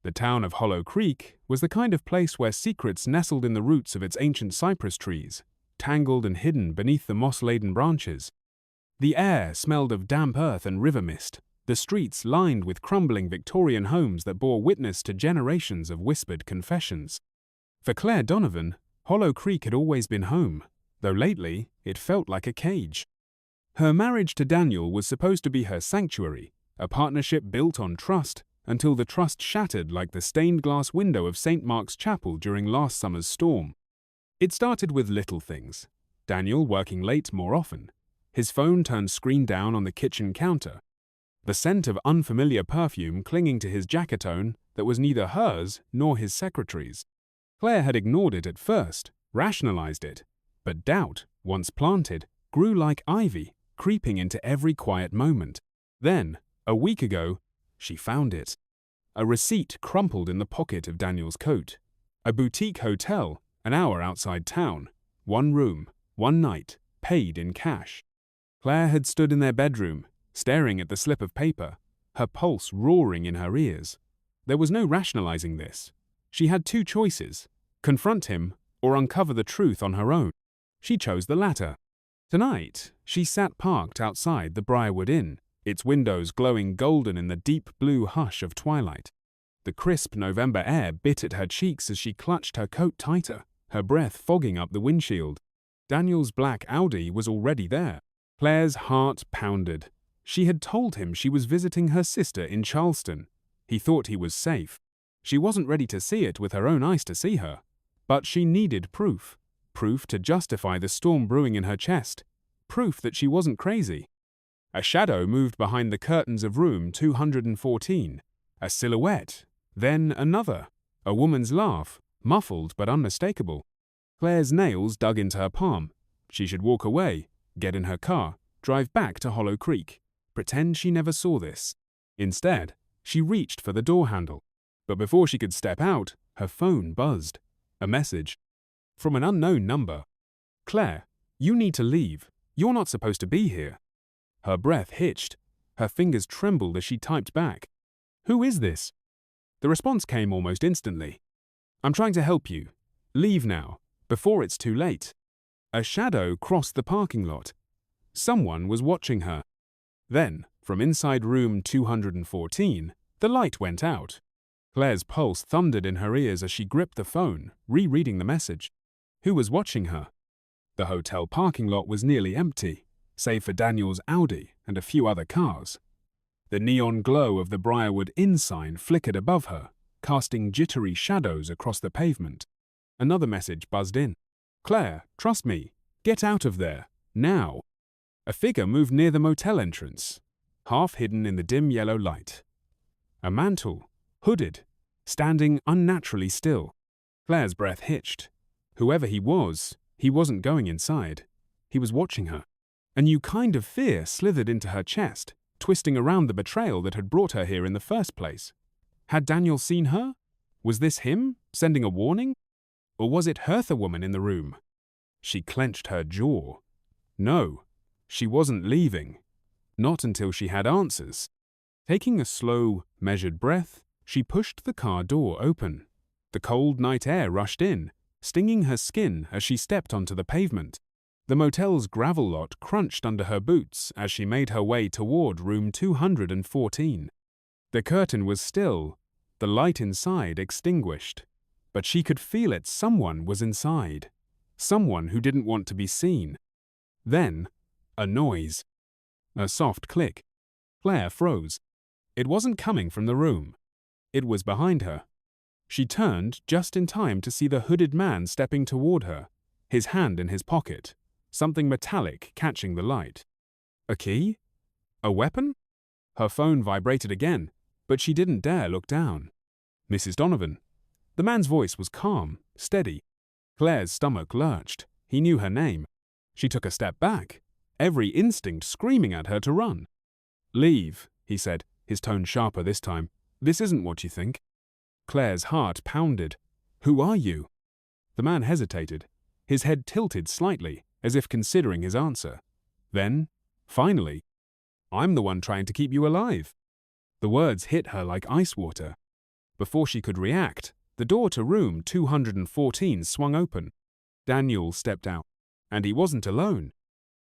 The town of Hollow Creek was the kind of place where secrets nestled in the roots of its ancient cypress trees, tangled and hidden beneath the moss-laden branches. The air smelled of damp earth and river mist, the streets lined with crumbling Victorian homes that bore witness to generations of whispered confessions. For Claire Donovan, Hollow Creek had always been home, though lately it felt like a cage. Her marriage to Daniel was supposed to be her sanctuary, a partnership built on trust, until the trust shattered like the stained glass window of St. Mark's Chapel during last summer's storm. It started with little things. Daniel working late more often, his phone turned screen down on the kitchen counter, the scent of unfamiliar perfume clinging to his jacketone that was neither hers nor his secretary's. Claire had ignored it at first, rationalized it, but doubt, once planted, grew like ivy, creeping into every quiet moment. Then, a week ago, she found it. A receipt crumpled in the pocket of Daniel's coat. A boutique hotel, an hour outside town. 1 room, 1 night, paid in cash. Claire had stood in their bedroom, staring at the slip of paper, her pulse roaring in her ears. There was no rationalizing this. She had 2 choices: confront him or uncover the truth on her own. She chose the latter. Tonight, she sat parked outside the Briarwood Inn, its windows glowing golden in the deep blue hush of twilight. The crisp November air bit at her cheeks as she clutched her coat tighter, her breath fogging up the windshield. Daniel's black Audi was already there. Claire's heart pounded. She had told him she was visiting her sister in Charleston. He thought he was safe. She wasn't ready to see it with her own eyes to see her. But she needed proof. Proof to justify the storm brewing in her chest. Proof that she wasn't crazy. A shadow moved behind the curtains of room 214. A silhouette. Then another. A woman's laugh, muffled but unmistakable. Claire's nails dug into her palm. She should walk away, get in her car, drive back to Hollow Creek, pretend she never saw this. Instead, she reached for the door handle. But before she could step out, her phone buzzed. A message. From an unknown number. "Claire, you need to leave. You're not supposed to be here." Her breath hitched. Her fingers trembled as she typed back. "Who is this?" The response came almost instantly. "I'm trying to help you. Leave now, before it's too late." A shadow crossed the parking lot. Someone was watching her. Then, from inside room 214, the light went out. Claire's pulse thundered in her ears as she gripped the phone, rereading the message. Who was watching her? The hotel parking lot was nearly empty, save for Daniel's Audi and a few other cars. The neon glow of the Briarwood Inn sign flickered above her, casting jittery shadows across the pavement. Another message buzzed in. "Claire, trust me. Get out of there. Now." A figure moved near the motel entrance, half hidden in the dim yellow light. A mantle, hooded, standing unnaturally still. Claire's breath hitched. Whoever he wasn't going inside. He was watching her. A new kind of fear slithered into her chest, twisting around the betrayal that had brought her here in the first place. Had Daniel seen her? Was this him, sending a warning? Or was it Hertha woman in the room? She clenched her jaw. No, she wasn't leaving. Not until she had answers. Taking a slow, measured breath, she pushed the car door open. The cold night air rushed in, stinging her skin as she stepped onto the pavement. The motel's gravel lot crunched under her boots as she made her way toward room 214. The curtain was still, the light inside extinguished, but she could feel it. Someone was inside. Someone who didn't want to be seen. Then, a noise. A soft click. Claire froze. It wasn't coming from the room. It was behind her. She turned just in time to see the hooded man stepping toward her, his hand in his pocket, something metallic catching the light. A key? A weapon? Her phone vibrated again, but she didn't dare look down. "Mrs. Donovan." The man's voice was calm, steady. Claire's stomach lurched. He knew her name. She took a step back, every instinct screaming at her to run. "Leave," he said, his tone sharper this time. "This isn't what you think." Claire's heart pounded. "Who are you?" The man hesitated, his head tilted slightly, as if considering his answer. Then, finally, "I'm the one trying to keep you alive." The words hit her like ice water. Before she could react, the door to room 214 swung open. Daniel stepped out, and he wasn't alone.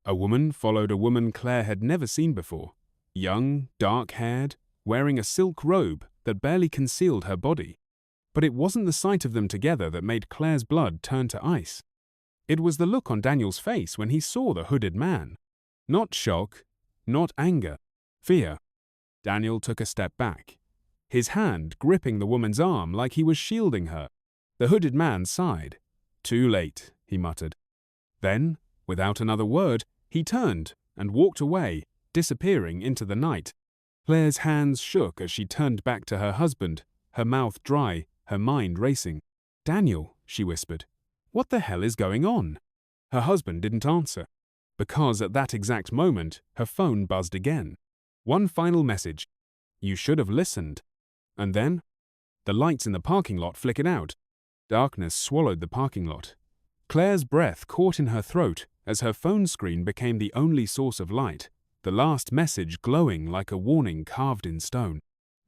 A woman followed a woman Claire had never seen before. Young, dark-haired, wearing a silk robe that barely concealed her body. But it wasn't the sight of them together that made Claire's blood turn to ice. It was the look on Daniel's face when he saw the hooded man. Not shock, not anger, fear. Daniel took a step back, his hand gripping the woman's arm like he was shielding her. The hooded man sighed. "Too late," he muttered. Then, without another word, he turned and walked away, disappearing into the night. Claire's hands shook as she turned back to her husband, her mouth dry, her mind racing. "Daniel," she whispered, "what the hell is going on?" Her husband didn't answer, because at that exact moment, her phone buzzed again. One final message. "You should have listened." And then, the lights in the parking lot flickered out. Darkness swallowed the parking lot. Claire's breath caught in her throat as her phone screen became the only source of light, the last message glowing like a warning carved in stone.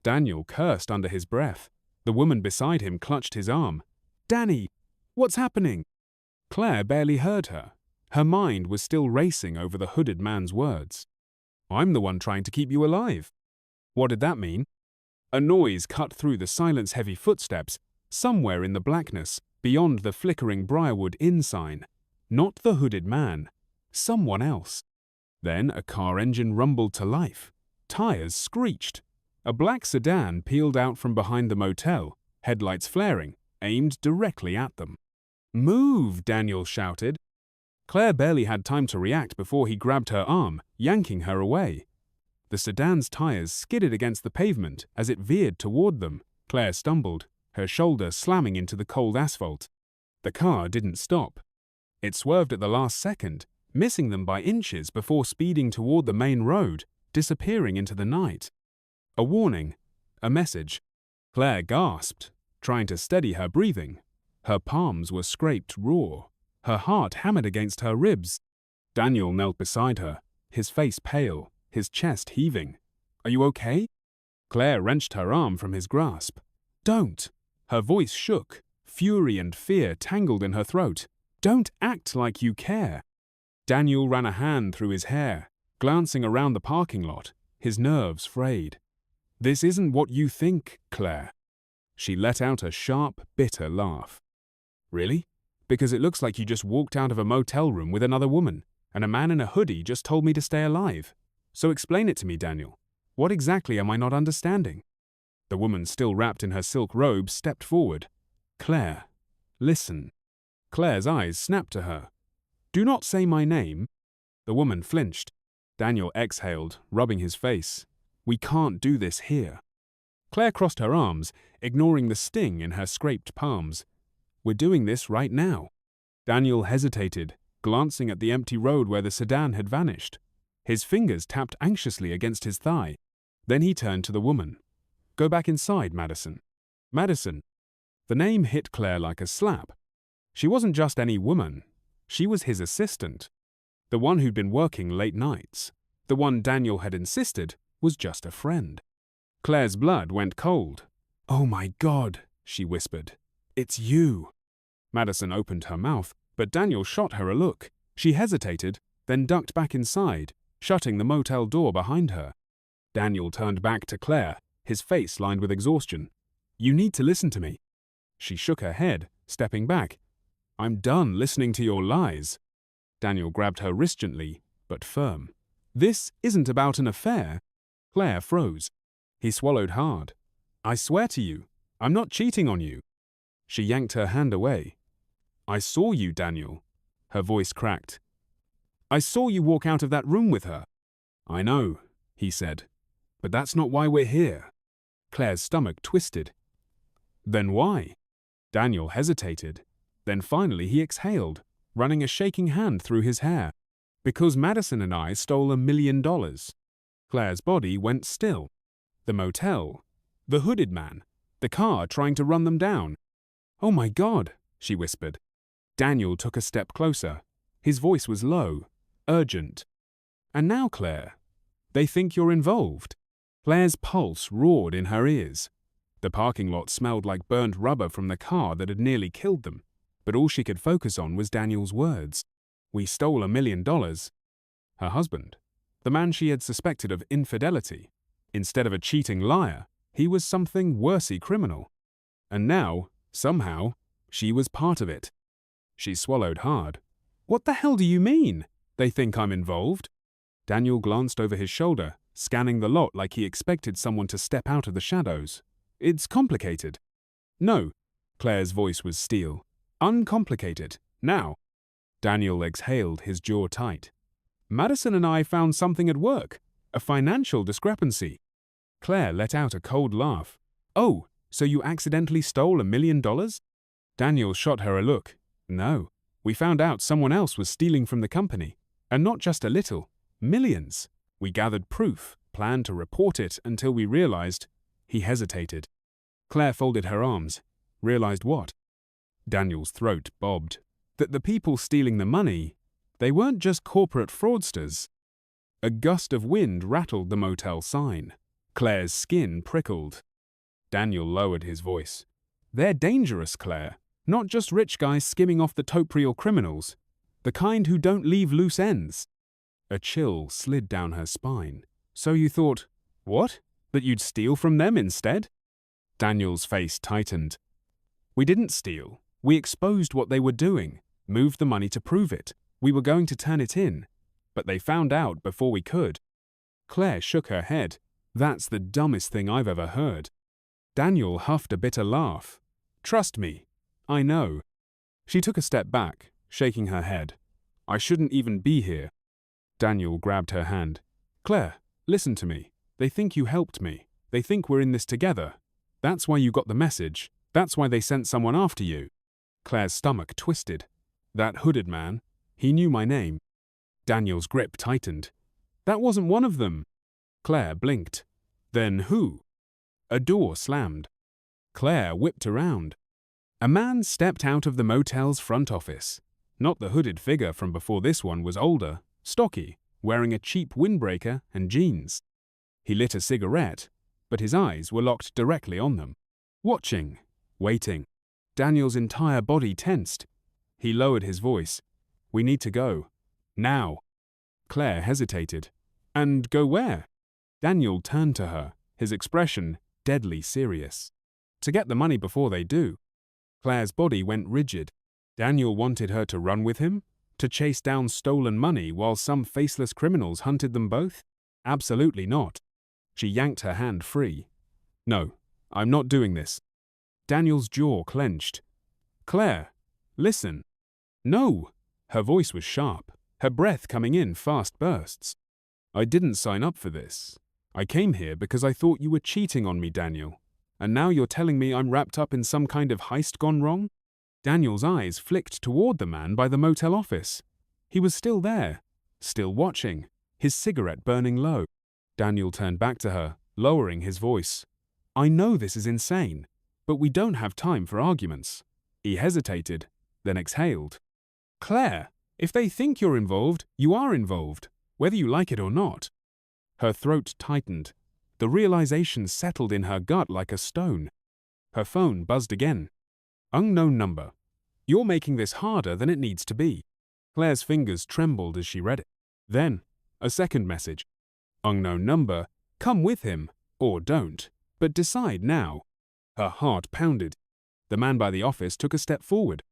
Daniel cursed under his breath. The woman beside him clutched his arm. "Danny, what's happening?" Claire barely heard her. Her mind was still racing over the hooded man's words. "I'm the one trying to keep you alive." What did that mean? A noise cut through the silence-heavy footsteps, somewhere in the blackness, beyond the flickering Briarwood Inn sign. Not the hooded man. Someone else. Then a car engine rumbled to life. Tires screeched. A black sedan peeled out from behind the motel, headlights flaring, aimed directly at them. "Move!" Daniel shouted. Claire barely had time to react before he grabbed her arm, yanking her away. The sedan's tires skidded against the pavement as it veered toward them. Claire stumbled, her shoulder slamming into the cold asphalt. The car didn't stop. It swerved at the last second, missing them by inches before speeding toward the main road, disappearing into the night. A warning, a message. Claire gasped, trying to steady her breathing. Her palms were scraped raw, her heart hammered against her ribs. Daniel knelt beside her, his face pale, his chest heaving. "Are you okay?" Claire wrenched her arm from his grasp. "Don't!" Her voice shook, fury and fear tangled in her throat. "Don't act like you care." Daniel ran a hand through his hair, glancing around the parking lot, his nerves frayed. "This isn't what you think, Claire." She let out a sharp, bitter laugh. "Really? Because it looks like you just walked out of a motel room with another woman, and a man in a hoodie just told me to stay alive. So explain it to me, Daniel. What exactly am I not understanding?" The woman, still wrapped in her silk robe, stepped forward. "Claire, listen." Claire's eyes snapped to her. "Do not say my name." The woman flinched. Daniel exhaled, rubbing his face. "We can't do this here." Claire crossed her arms, ignoring the sting in her scraped palms. "We're doing this right now." Daniel hesitated, glancing at the empty road where the sedan had vanished. His fingers tapped anxiously against his thigh. Then he turned to the woman. "Go back inside, Madison." Madison. The name hit Claire like a slap. She wasn't just any woman. She was his assistant. The one who'd been working late nights. The one Daniel had insisted was just a friend. Claire's blood went cold. "Oh my God," she whispered. "It's you." Madison opened her mouth, but Daniel shot her a look. She hesitated, then ducked back inside, shutting the motel door behind her. Daniel turned back to Claire, his face lined with exhaustion. "You need to listen to me." She shook her head, stepping back. "I'm done listening to your lies." Daniel grabbed her wrist gently, but firm. "This isn't about an affair." Claire froze. He swallowed hard. "I swear to you, I'm not cheating on you." She yanked her hand away. "I saw you, Daniel." Her voice cracked. "I saw you walk out of that room with her." "I know," he said. "But that's not why we're here." Claire's stomach twisted. "Then why?" Daniel hesitated. Then finally he exhaled, running a shaking hand through his hair. "Because Madison and I stole $1 million. Claire's body went still. The motel, the hooded man, the car trying to run them down. "Oh my God," she whispered. Daniel took a step closer. His voice was low, urgent. "And now, Claire, they think you're involved." Claire's pulse roared in her ears. The parking lot smelled like burnt rubber from the car that had nearly killed them, but all she could focus on was Daniel's words. "We stole $1 million." Her husband, the man she had suspected of infidelity, instead of a cheating liar, he was something worsey criminal. And now, somehow, she was part of it. She swallowed hard. "What the hell do you mean? They think I'm involved?" Daniel glanced over his shoulder, scanning the lot like he expected someone to step out of the shadows. "It's complicated." "No." Claire's voice was steel. "Uncomplicated. Now." Daniel exhaled, his jaw tight. "Madison and I found something at work. A financial discrepancy." Claire let out a cold laugh. "Oh, so you accidentally stole $1 million?" Daniel shot her a look. "No. We found out someone else was stealing from the company. And not just a little. Millions. We gathered proof, planned to report it until we realized." He hesitated. Claire folded her arms. Realized what? Daniel's throat bobbed. That the people stealing the money, they weren't just corporate fraudsters. A gust of wind rattled the motel sign. Claire's skin prickled. Daniel lowered his voice. "They're dangerous, Claire. Not just rich guys skimming off the top reel criminals. The kind who don't leave loose ends." A chill slid down her spine. "So you thought, what? That you'd steal from them instead?" Daniel's face tightened. "We didn't steal. We exposed what they were doing, moved the money to prove it. We were going to turn it in. But they found out before we could." Claire shook her head. "That's the dumbest thing I've ever heard." Daniel huffed a bitter laugh. "Trust me. I know." She took a step back, shaking her head. "I shouldn't even be here." Daniel grabbed her hand. "Claire, listen to me. They think you helped me. They think we're in this together. That's why you got the message. That's why they sent someone after you." Claire's stomach twisted. "That hooded man, he knew my name." Daniel's grip tightened. "That wasn't one of them." Claire blinked. "Then who?" A door slammed. Claire whipped around. A man stepped out of the motel's front office. Not the hooded figure from before. This one was older, stocky, wearing a cheap windbreaker and jeans. He lit a cigarette, but his eyes were locked directly on them. Watching, waiting. Daniel's entire body tensed. He lowered his voice. "We need to go. Now." Claire hesitated. "And go where?" Daniel turned to her, his expression deadly serious. "To get the money before they do." Claire's body went rigid. Daniel wanted her to run with him? To chase down stolen money while some faceless criminals hunted them both? Absolutely not. She yanked her hand free. "No, I'm not doing this." Daniel's jaw clenched. "Claire, listen." "No." Her voice was sharp, her breath coming in fast bursts. "I didn't sign up for this. I came here because I thought you were cheating on me, Daniel. And now you're telling me I'm wrapped up in some kind of heist gone wrong?" Daniel's eyes flicked toward the man by the motel office. He was still there, still watching, his cigarette burning low. Daniel turned back to her, lowering his voice. "I know this is insane, but we don't have time for arguments." He hesitated, then exhaled. "Claire, if they think you're involved, you are involved, whether you like it or not." Her throat tightened. The realization settled in her gut like a stone. Her phone buzzed again. Unknown number. "You're making this harder than it needs to be." Claire's fingers trembled as she read it. Then, a second message. "Unknown number. Come with him, or don't, but decide now." Her heart pounded. The man by the office took a step forward.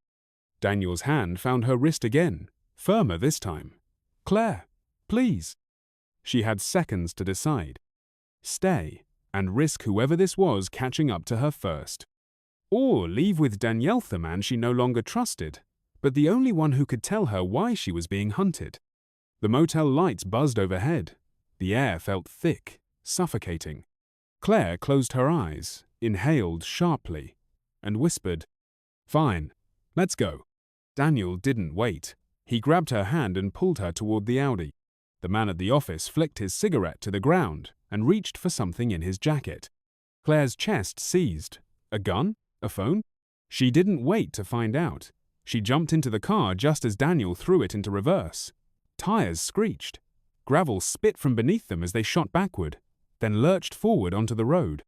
Daniel's hand found her wrist again, firmer this time. "Claire, please." She had seconds to decide. Stay, and risk whoever this was catching up to her first. Or leave with Danielle, the man she no longer trusted, but the only one who could tell her why she was being hunted. The motel lights buzzed overhead. The air felt thick, suffocating. Claire closed her eyes, inhaled sharply, and whispered, "Fine, let's go." Daniel didn't wait. He grabbed her hand and pulled her toward the Audi. The man at the office flicked his cigarette to the ground and reached for something in his jacket. Claire's chest seized. A gun? A phone? She didn't wait to find out. She jumped into the car just as Daniel threw it into reverse. Tires screeched. Gravel spit from beneath them as they shot backward, then lurched forward onto the road.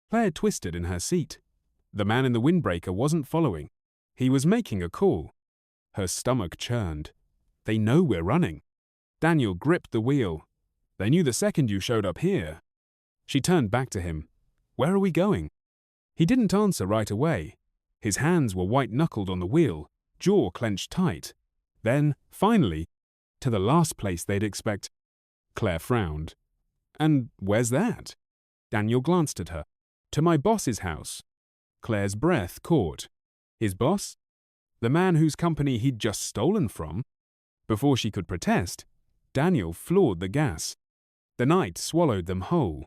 Claire twisted in her seat. The man in the windbreaker wasn't following. He was making a call. Her stomach churned. They know we're running. Daniel gripped the wheel. They knew the second you showed up here. She turned back to him. Where are we going? He didn't answer right away. His hands were white-knuckled on the wheel, jaw clenched tight. Then, finally, to the last place they'd expect. Claire frowned. And where's that? Daniel glanced at her. To my boss's house. Claire's breath caught. His boss? The man whose company he'd just stolen from? Before she could protest, Daniel floored the gas. The night swallowed them whole.